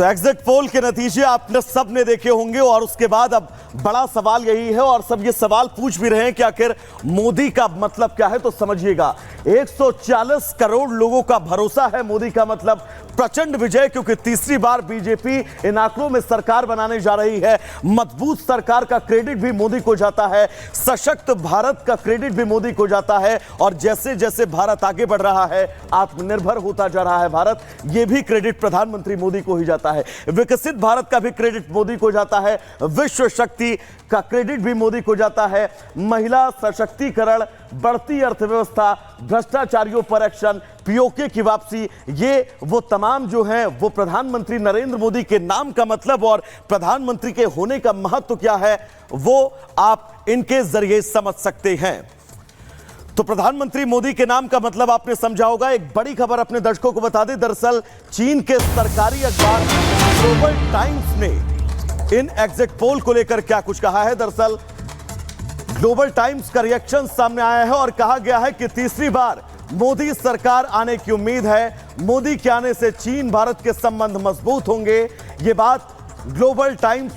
तो exit poll के नतीजे आपने सबने देखे होंगे और उसके बाद अब बड़ा सवाल यही है और सब ये सवाल पूछ भी रहे हैं कि आखिर मोदी का मतलब क्या है। तो समझिएगा, 140 करोड़ लोगों का भरोसा है। मोदी का मतलब प्रचंड विजय, क्योंकि तीसरी बार बीजेपी इन आंकड़ों में सरकार बनाने जा रही है। मजबूत सरकार का क्रेडिट भी मोदी को जाता है, सशक्त भारत का क्रेडिट भी मोदी को जाता है। और जैसे जैसे भारत आगे बढ़ रहा है, आत्मनिर्भर होता जा रहा है भारत, यह भी क्रेडिट प्रधानमंत्री मोदी को ही जाता है। विकसित भारत का भी क्रेडिट मोदी को जाता है, विश्व शक्ति का क्रेडिट भी मोदी को जाता है। महिला सशक्तिकरण, बढ़ती अर्थव्यवस्था, भ्रष्टाचारियों पर एक्शन, पीओके की वापसी, ये वो तमाम जो है वो प्रधानमंत्री नरेंद्र मोदी के नाम का मतलब और प्रधानमंत्री के होने का महत्व क्या है वो आप इनके जरिए समझ सकते हैं। तो प्रधानमंत्री मोदी के नाम का मतलब आपने समझा होगा। एक बड़ी खबर अपने दर्शकों को बता दें। दरअसल चीन के सरकारी अखबार ग्लोबल टाइम्स ने इन एग्जिट पोल को लेकर क्या कुछ कहा है। दरअसल ग्लोबल टाइम्स का रिएक्शन सामने आया है और कहा गया है कि तीसरी बार मोदी सरकार आने की उम्मीद है। मोदी के आने से चीन भारत के संबंध मजबूत होंगे। यह बात ग्लोबल टाइम्स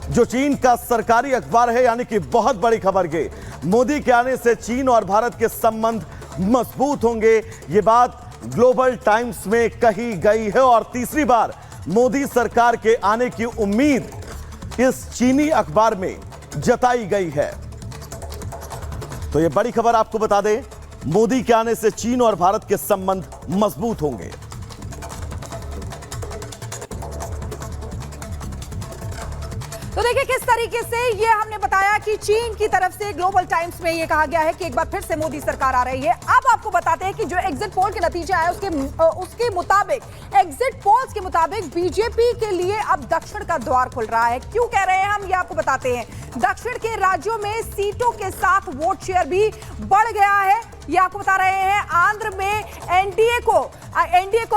जो चीन का सरकारी अखबार है, यानी कि बहुत बड़ी खबर के मोदी के आने से चीन और भारत के संबंध मजबूत होंगे, यह बात ग्लोबल टाइम्स में कही गई है। और तीसरी बार मोदी सरकार के आने की उम्मीद इस चीनी अखबार में जताई गई है। तो यह बड़ी खबर आपको बता दें, मोदी के आने से चीन और भारत के संबंध मजबूत होंगे। तो देखिए किस तरीके से ये हमने बताया कि चीन की तरफ से ग्लोबल टाइम्स में ये कहा गया है कि एक बार फिर से मोदी सरकार आ रही है। अब आपको बताते हैं कि जो एग्जिट पोल के नतीजे आए उसके मुताबिक, एग्जिट पोल्स के मुताबिक बीजेपी के लिए अब दक्षिण का द्वार खुल रहा है। क्यों कह रहे हैं हम, ये आपको बताते हैं। दक्षिण के राज्यों में सीटों के साथ वोट शेयर भी बढ़ गया है, ये आपको बता रहे हैं। आंध्र में एनडीए को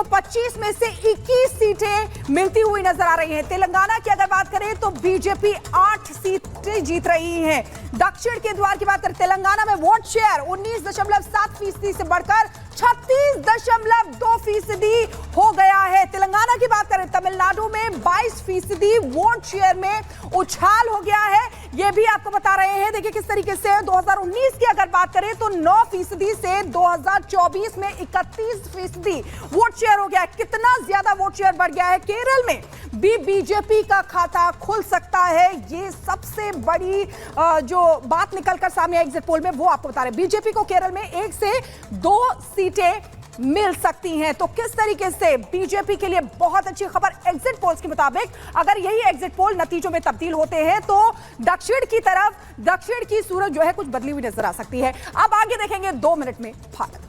25 में से 21 सीटें मिलती हुई नजर आ रही हैं। तेलंगाना की अगर बात करें तो बीजेपी 8 सीटें जीत रही है। दक्षिण के द्वार की बात करें, तेलंगाना में वोट शेयर 19.7% से बढ़कर 36.2% हो गया है। तेलंगाना की बात करें, तमिलनाडु में 22% वोट शेयर में उछाल हो गया है, यह भी आपको बता रहे हैं। देखिए किस तरीके से 2019 की अगर बात करें तो 9% से 2024 में 31% वोट शेयर हो गया है। कितना ज्यादा वोट शेयर बढ़ गया है। केरल में भी बीजेपी का खाता खुल सकता है, ये सबसे बड़ी जो बात निकलकर सामने एग्जिट पोल में वो आपको बता रहे हैं। बीजेपी को केरल में 1 से 2 सीटें मिल सकती हैं। तो किस तरीके से बीजेपी के लिए बहुत अच्छी खबर एग्जिट पोल्स के मुताबिक, अगर यही एग्जिट पोल नतीजों में तब्दील होते हैं तो दक्षिण की तरफ, दक्षिण की सूरत जो है कुछ बदली हुई नजर आ सकती है। अब आगे देखेंगे 2 मिनट में भारत।